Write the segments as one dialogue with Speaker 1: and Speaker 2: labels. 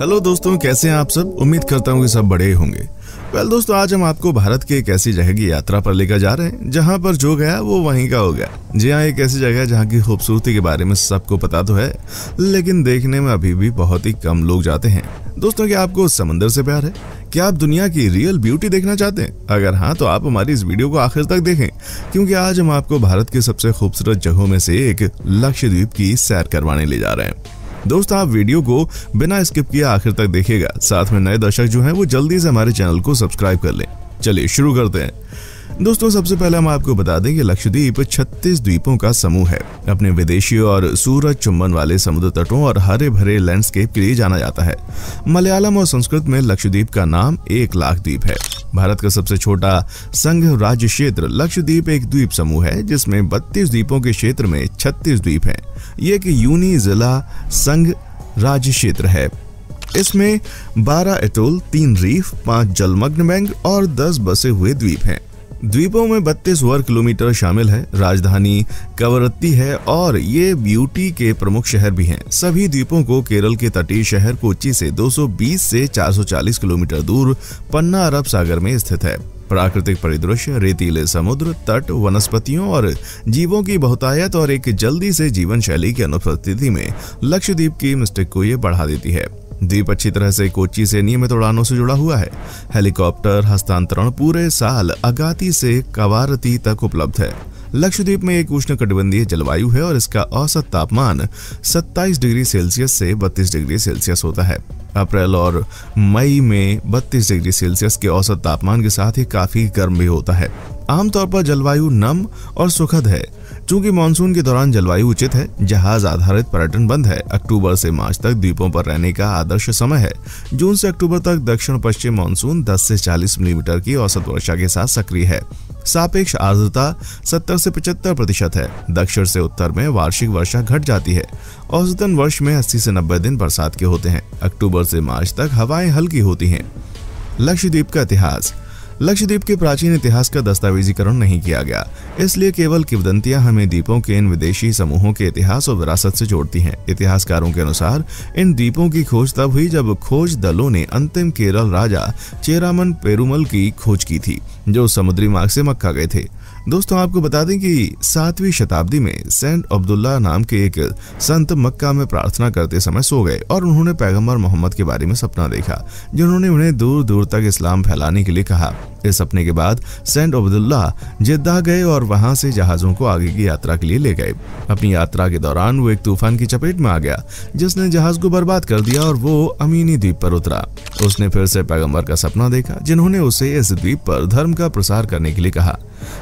Speaker 1: Hello दोस्तों, कैसे हैं आप सब। उम्मीद करता हूँ कि सब बड़े होंगे। दोस्तों, आज हम आपको भारत की एक ऐसी जगह की यात्रा पर लेकर जा रहे हैं जहाँ पर जो गया वो वहीं का हो गया। जी हाँ, एक ऐसी जगह जहाँ की खूबसूरती के बारे में सबको पता तो है, लेकिन देखने में अभी भी बहुत ही कम लोग जाते हैं। दोस्तों, क्या आपको समंदर से प्यार है? क्या आप दुनिया की रियल ब्यूटी देखना चाहते हैं? अगर हाँ, तो आप हमारी इस वीडियो को आखिर तक देखें, क्योंकि आज हम आपको भारत की सबसे खूबसूरत जगहों में से एक लक्षद्वीप की सैर करवाने ले जा रहे हैं। दोस्तों, आप वीडियो को बिना स्किप किए आखिर तक देखिएगा। साथ में नए दर्शक जो हैं वो जल्दी से हमारे चैनल को सब्सक्राइब कर लें। चलिए शुरू करते हैं। दोस्तों, सबसे पहले हम आपको बता दें कि लक्षद्वीप 36 द्वीपों का समूह है। अपने विदेशी और सूरज चुंबन वाले समुद्र तटों और हरे भरे लैंडस्केप के लिए जाना जाता है। मलयालम और संस्कृत में लक्षद्वीप का नाम 1 लाख द्वीप है। भारत का सबसे छोटा संघ राज्य क्षेत्र लक्षद्वीप एक द्वीप समूह है, जिसमें 32 द्वीपों के क्षेत्र में 36 द्वीप हैं। ये एक यूनी जिला संघ राज्य क्षेत्र है। इसमें 12 एटोल, 3 रीफ, 5 जलमग्न बैंक और 10 बसे हुए द्वीप हैं। द्वीपों में 32 वर्ग किलोमीटर शामिल है। राजधानी कवरत्ती है और ये ब्यूटी के प्रमुख शहर भी हैं। सभी द्वीपों को केरल के तटीय शहर कोच्चि से 220 से 440 किलोमीटर दूर पन्ना अरब सागर में स्थित है। प्राकृतिक परिदृश्य, रेतीले समुद्र तट, वनस्पतियों और जीवों की बहुतायत और एक जल्दी से जीवन शैली की अनुपस्थिति में लक्षद्वीप की मिस्टिक को ये बढ़ा देती है। द्वीप अच्छी तरह से कोच्चि से नियमित उड़ानों से जुड़ा हुआ है। हेलीकॉप्टर हस्तांतरण पूरे साल अगाती से कवारती तक उपलब्ध है। लक्षद्वीप में एक उष्णकटिबंधीय जलवायु है और इसका औसत तापमान 27 डिग्री सेल्सियस से 32 डिग्री सेल्सियस होता है। अप्रैल और मई में 32 डिग्री सेल्सियस के औसत तापमान के साथ ही काफी गर्म भी होता है। आमतौर पर जलवायु नम और सुखद है। चूंकि मानसून के दौरान जलवायु उचित है, जहाज आधारित पर्यटन बंद है। अक्टूबर से मार्च तक द्वीपों पर रहने का आदर्श समय है। जून से अक्टूबर तक दक्षिण पश्चिम मानसून 10 से 40 मिलीमीटर की औसत वर्षा के साथ सक्रिय है। सापेक्ष आर्द्रता 70 से 75% है। दक्षिण से उत्तर में वार्षिक वर्षा घट जाती है। औसतन वर्ष में 80 से 90 दिन बरसात के होते हैं। अक्टूबर से मार्च तक हवाएं हल्की होती हैं। लक्षद्वीप का इतिहास। लक्षद्वीप के प्राचीन इतिहास का दस्तावेजीकरण नहीं किया गया, इसलिए केवल किंवदंतियां हमें द्वीपों के इन विदेशी समूहों के इतिहास और विरासत से जोड़ती हैं। इतिहासकारों के अनुसार इन द्वीपों की खोज तब हुई जब खोज दलों ने अंतिम केरल राजा चेरामन पेरुमल की खोज की थी, जो समुद्री मार्ग से मक्का गए थे। दोस्तों, आपको बता दें कि 7वीं शताब्दी में सेंट अब्दुल्ला नाम के एक संत मक्का में प्रार्थना करते समय सो गए और उन्होंने पैगंबर मोहम्मद के बारे में सपना देखा, जिन्होंने उन्हें दूर दूर तक इस्लाम फैलाने के लिए कहा। इस सपने के बाद सेंट अब्दुल्ला जिद्दा गए और वहां से जहाजों को आगे की यात्रा के लिए ले गए। अपनी यात्रा के दौरान वो एक तूफान की चपेट में आ गया, जिसने जहाज को बर्बाद कर दिया और वो अमीनी द्वीप पर उतरा। उसने फिर से पैगंबर का सपना देखा, जिन्होंने उसे इस द्वीप पर धर्म का प्रसार करने के लिए कहा।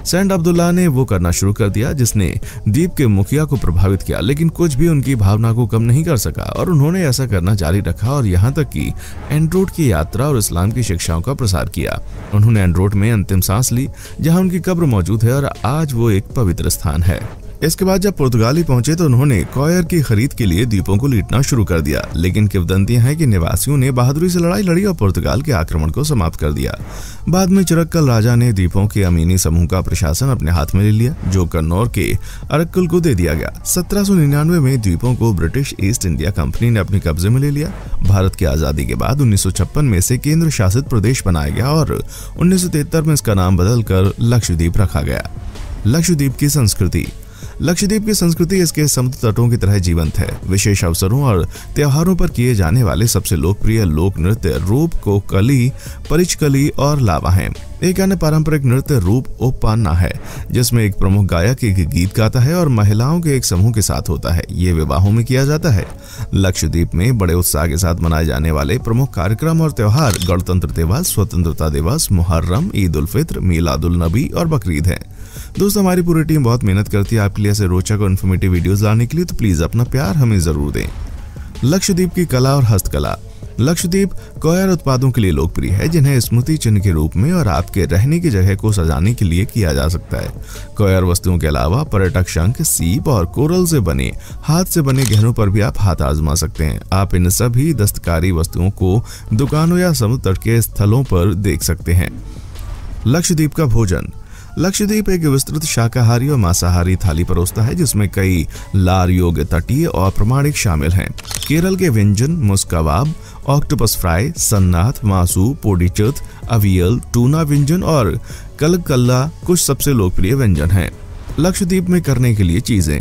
Speaker 1: सेंट अब्दुल्ला ने वो करना शुरू कर दिया, जिसने द्वीप के मुखिया को प्रभावित किया, लेकिन कुछ भी उनकी भावना को कम नहीं कर सका और उन्होंने ऐसा करना जारी रखा और यहाँ तक कि एंड्रोट की यात्रा और इस्लाम की शिक्षाओं का प्रसार किया। उन्होंने एंड्रोट में अंतिम सांस ली, जहाँ उनकी कब्र मौजूद है और आज वो एक पवित्र स्थान है। इसके बाद जब पुर्तगाली पहुंचे तो उन्होंने कॉयर की खरीद के लिए द्वीपों को लूटना शुरू कर दिया, लेकिन किंवदंतियां हैं कि निवासियों ने बहादुरी से लड़ाई लड़ी और पुर्तगाल के आक्रमण को समाप्त कर दिया। बाद में चिरक्कल राजा ने द्वीपों के अमीनी समूह का प्रशासन अपने हाथ में ले लिया, जो कन्नौर के अरक्कल को दे दिया गया। 1799 में द्वीपों को ब्रिटिश ईस्ट इंडिया कंपनी ने अपने कब्जे में ले लिया। भारत की आजादी के बाद 1956 में इसे केंद्र शासित प्रदेश बनाया गया और 1973 में इसका नाम बदलकर लक्षद्वीप रखा गया। लक्षद्वीप की संस्कृति। लक्षद्वीप की संस्कृति इसके समुद्र तटों की तरह जीवंत है। विशेष अवसरों और त्योहारों पर किए जाने वाले सबसे लोकप्रिय लोक नृत्य रूप कोकली, परिचकली और लावा हैं। एक अन्य पारंपरिक नृत्य रूप ओप्पाना है, जिसमें एक प्रमुख गायक एक गीत गाता है और महिलाओं के एक समूह के साथ होता है। ये विवाहों में किया जाता है। लक्षद्वीप में बड़े उत्साह के साथ मनाए जाने वाले प्रमुख कार्यक्रम और त्योहार गणतंत्र दिवस, स्वतंत्रता दिवस, मुहर्रम, ईद उल फित्र, मिलादुल नबी और बकरीद है। दोस्तों, हमारी पूरी टीम बहुत मेहनत करती है आपके लिए ऐसे रोचक और इन्फॉर्मेटिव वीडियोस लाने के लिए, तो प्लीज अपना प्यार हमें जरूर दें। लक्षद्वीप की कला और हस्तकला। लक्षद्वीप कॉयर उत्पादों के लिए लोकप्रिय है, जिन्हें स्मृति चिन्ह के रूप में और आपके रहने की जगह को सजाने के लिए किया जा सकता है। कॉयर वस्तुओं के अलावा पर्यटक शंख, सीप और कोरल से बने हाथ से बने गहनों पर भी आप हाथ आजमा सकते हैं। आप इन सभी दस्तकारी वस्तुओं को दुकानों या समुद्र तट के स्थलों पर देख सकते हैं। लक्षद्वीप का भोजन। लक्षद्वीप एक विस्तृत शाकाहारी और मांसाहारी थाली परोसता है जिसमें कई लार योग्य तटीय और प्रमाणिक शामिल हैं। केरल के व्यंजन मुस्कवाब, ऑक्टोपस फ्राई, सन्नाथ, मासू, पोडीचुत, अवियल, टूना व्यंजन और कलकल्ला कुछ सबसे लोकप्रिय व्यंजन हैं। लक्षद्वीप में करने के लिए चीजें: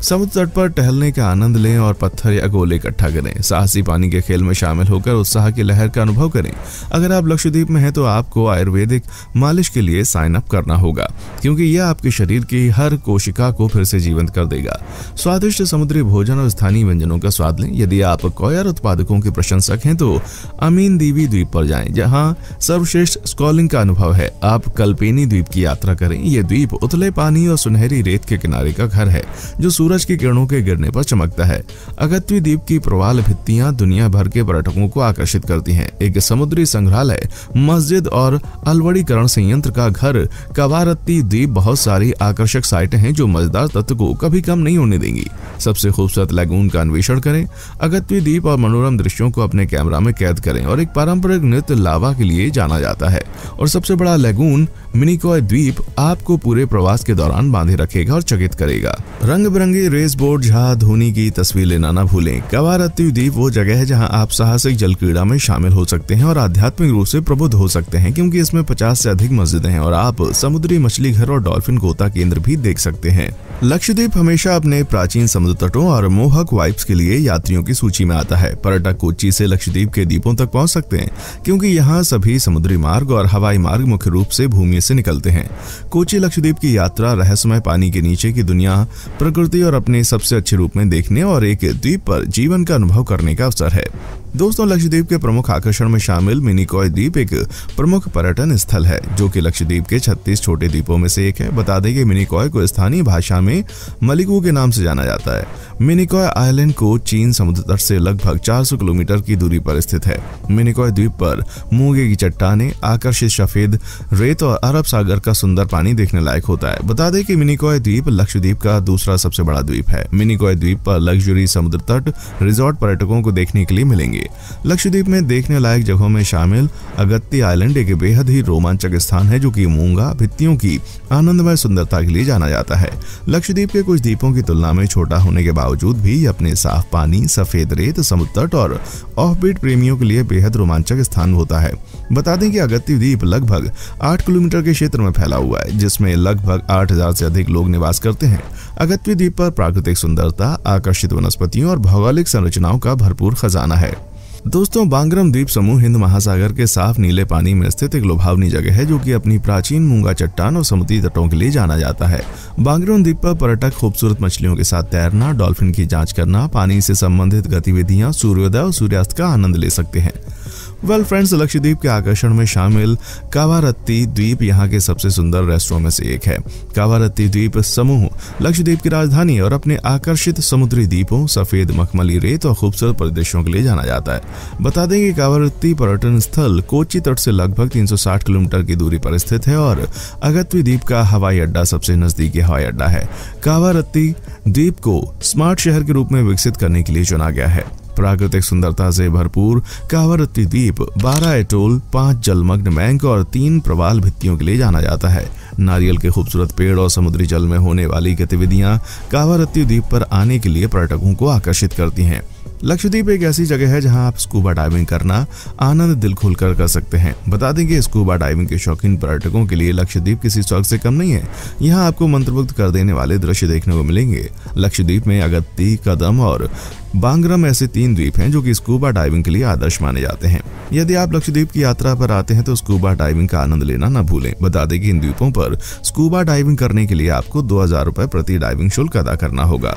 Speaker 1: समुद्र तट पर टहलने का आनंद लें और पत्थर या गोले इकट्ठा करें। साहसी पानी के खेल में शामिल होकर उत्साह की लहर का अनुभव करें। अगर आप लक्षद्वीप में हैं तो आपको आयुर्वेदिक मालिश के लिए साइन अप करना होगा, क्योंकि यह आपके शरीर की हर कोशिका को फिर से जीवंत कर देगा। स्वादिष्ट समुद्री भोजन और स्थानीय व्यंजनों का स्वाद लें। यदि आप कॉयर उत्पादकों के प्रशंसक हैं तो अमीन दीवी द्वीप पर जाएं, जहां सर्वश्रेष्ठ स्कॉलिंग का अनुभव है। आप कल्पेनी द्वीप की यात्रा करें। यह द्वीप उथले पानी और सुनहरी रेत के किनारे का घर है जो सूरज की किरणों के गिरने पर चमकता है। अगत्ती द्वीप की प्रवाल भित्तियां दुनिया भर के पर्यटकों को आकर्षित करती हैं। एक समुद्री संग्रहालय, मस्जिद और अलवड़ीकरण संयंत्र का घर कवारत्ती द्वीप बहुत सारी आकर्षक साइटें हैं जो मजेदार तत्व को कभी कम नहीं होने देंगी। सबसे खूबसूरत लैगून का अन्वेषण करें। अगत्ती द्वीप और मनोरम दृश्यों को अपने कैमरा में कैद करें और एक पारंपरिक नृत्य लावा के लिए जाना जाता है। और सबसे बड़ा लैगून मिनिकॉय द्वीप आपको पूरे प्रवास के दौरान बांधे रखेगा और चकित करेगा। रंग बिरंगे रेस बोट जहां धोनी की तस्वीर लेना न भूलें। कवारत्ती द्वीप वो जगह है जहां आप साहसिक जल क्रीड़ा में शामिल हो सकते हैं और आध्यात्मिक रूप से प्रबुद्ध हो सकते हैं, क्योंकि इसमें 50 से अधिक मस्जिदें हैं और आप समुद्री मछली घर और डॉल्फिन गोता केंद्र भी देख सकते हैं। लक्षद्वीप हमेशा अपने प्राचीन समुद्र तटों और मोहक वाइब्स के लिए यात्रियों की सूची में आता है। पर्यटक कोच्चि से लक्षद्वीप के द्वीपों तक पहुंच सकते हैं, क्योंकि यहाँ सभी समुद्री मार्ग और हवाई मार्ग मुख्य रूप से भूमि से निकलते हैं। कोच्चि लक्षद्वीप की यात्रा रहस्यमय पानी के नीचे की दुनिया, प्रकृति और अपने सबसे अच्छे रूप में देखने और एक द्वीप पर जीवन का अनुभव करने का अवसर है। दोस्तों, लक्षद्वीप के प्रमुख आकर्षण में शामिल मिनिकॉय द्वीप एक प्रमुख पर्यटन स्थल है जो कि लक्षद्वीप के 36 छोटे द्वीपों में से एक है। बता दें कि मिनिकॉय को स्थानीय भाषा में मलिकू के नाम से जाना जाता है। मिनिकॉय आइलैंड को चीन समुद्र तट से लगभग 400 किलोमीटर की दूरी पर स्थित है। मिनिकॉय द्वीप पर मूंगे की चट्टानें, आकर्षित सफेद रेत और अरब सागर का सुंदर पानी देखने लायक होता है। बता दें कि मिनिकॉय द्वीप लक्षद्वीप का दूसरा सबसे बड़ा द्वीप है। मिनिकॉय द्वीप पर लग्जरी समुद्र तट रिजॉर्ट पर्यटकों को देखने के लिए मिलेंगे। लक्षद्वीप में देखने लायक जगहों में शामिल अगत्ती आइलैंड एक बेहद ही रोमांचक स्थान है जो कि मूंगा भित्तियों की आनंदमय सुंदरता के लिए जाना जाता है। लक्षद्वीप के कुछ द्वीपों की तुलना में छोटा होने के बावजूद भी अपने साफ पानी, सफेद रेत, समुद्र तट और ऑफबीट प्रेमियों के लिए बेहद रोमांचक स्थान होता है। बता दें कि अगत्ती द्वीप लगभग 8 किलोमीटर के क्षेत्र में फैला हुआ है, जिसमें लगभग 8000 से अधिक लोग निवास करते हैं। अगत्ती द्वीप पर प्राकृतिक सुंदरता, आकर्षित वनस्पतियों और भौगोलिक संरचनाओं का भरपूर खजाना है। दोस्तों, बांगरम द्वीप समूह हिंद महासागर के साफ नीले पानी में स्थित एक लुभावनी जगह है जो कि अपनी प्राचीन मूंगा चट्टान और समुद्री तटों के लिए जाना जाता है। बांगरम द्वीप पर पर्यटक खूबसूरत मछलियों के साथ तैरना, डॉल्फिन की जांच करना, पानी से संबंधित गतिविधियां, सूर्योदय और सूर्यास्त का आनंद ले सकते हैं। वेल फ्रेंड्स, लक्षद्वीप के आकर्षण में शामिल कवारत्ती द्वीप यहाँ के सबसे सुंदर रेस्टोरों में से एक है। कवारत्ती द्वीप समूह लक्षद्वीप की राजधानी और अपने आकर्षित समुद्री द्वीपों, सफेद मखमली रेत और खूबसूरत परिदृश्यों के लिए जाना जाता है। बता दें कि कवारत्ती पर्यटन स्थल कोच्चि तट से लगभग 360 किलोमीटर की दूरी पर स्थित है और अगत्ती द्वीप का हवाई अड्डा सबसे नजदीकी हवाई अड्डा है। कवारत्ती द्वीप को स्मार्ट शहर के रूप में विकसित करने के लिए चुना गया है। प्राकृतिक सुंदरता से भरपूर कवारत्ती द्वीप 12 एटोल, 5 जलमग्न बैंक और 3 प्रवाल भित्तियों के लिए जाना जाता है। नारियल के खूबसूरत पेड़ और समुद्री जल में होने वाली गतिविधियां कवारत्ती द्वीप पर आने के लिए पर्यटकों को आकर्षित करती हैं। लक्षद्वीप एक ऐसी जगह है जहां आप स्कूबा डाइविंग करना आनंद दिल खोलकर कर सकते हैं। बता दें कि स्कूबा डाइविंग के शौकीन पर्यटकों के लिए लक्षद्वीप किसी स्वर्ग से कम नहीं है। यहां आपको मंत्रमुग्ध कर देने वाले दृश्य देखने को मिलेंगे। लक्षद्वीप में अगत्ती, कदम और बांगरम ऐसे 3 द्वीप हैं जो कि स्कूबा डाइविंग के लिए आदर्श माने जाते हैं। यदि आप लक्षद्वीप की यात्रा पर आते हैं तो स्कूबा डाइविंग का आनंद लेना न भूलें। बता दें कि इन द्वीपों पर स्कूबा डाइविंग करने के लिए आपको 2000 रुपए प्रति डाइविंग शुल्क अदा करना होगा।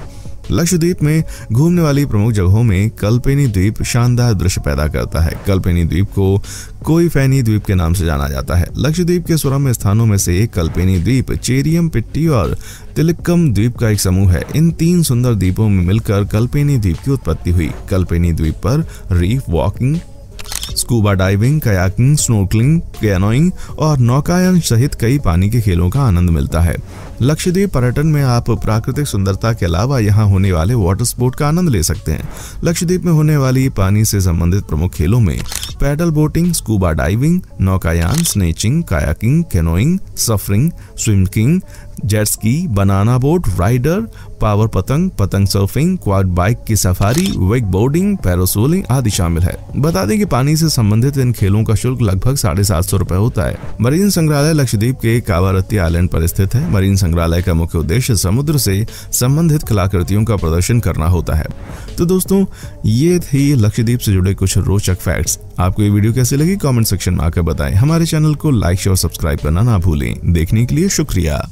Speaker 1: लक्षद्वीप में घूमने वाली प्रमुख जगहों में कल्पेनी द्वीप शानदार दृश्य पैदा करता है। कल्पेनी द्वीप को कोई फैनी द्वीप के नाम से जाना जाता है। लक्षद्वीप के सुरम्य स्थानों में से एक कल्पेनी द्वीप चेरियम पिट्टी और तिलिक्कम द्वीप का एक समूह है। इन 3 सुंदर द्वीपों में मिलकर कल्पेनी द्वीप की उत्पत्ति हुई। कल्पेनी द्वीप पर reef walking, scuba diving, kayaking, snorkelling, canoeing और नौकायन सहित कई पानी के खेलों का आनंद मिलता है। लक्षद्वीप पर्यटन में आप प्राकृतिक सुंदरता के अलावा यहाँ होने वाले वाटर स्पोर्ट का आनंद ले सकते हैं। लक्षद्वीप में होने वाली पानी से संबंधित प्रमुख खेलों में पैडल बोटिंग, स्कूबा डाइविंग, नौकायान, स्नेचिंग, kayaking, canoeing, surfing, swimming, jet ski, banana boat, rider, power पतंग, पतंग सर्फिंग, क्वाड बाइक की सफारी, वेक बोर्डिंग, पैरासोलिंग आदि शामिल है। बता दें कि पानी से संबंधित इन खेलों का शुल्क लगभग 750 रुपए होता है। मरीन संग्रहालय लक्षद्वीप के कावारत्ती आइलैंड पर स्थित है। मरीन संग्रहालय का मुख्य उद्देश्य समुद्र से संबंधित कलाकृतियों का प्रदर्शन करना होता है। तो दोस्तों, ये थी लक्षद्वीप से जुड़े कुछ रोचक फैक्ट्स। आपको ये वीडियो कैसी लगी कमेंट सेक्शन में आकर बताएं। हमारे चैनल को लाइक शेयर और सब्सक्राइब करना ना भूलें। देखने के लिए शुक्रिया।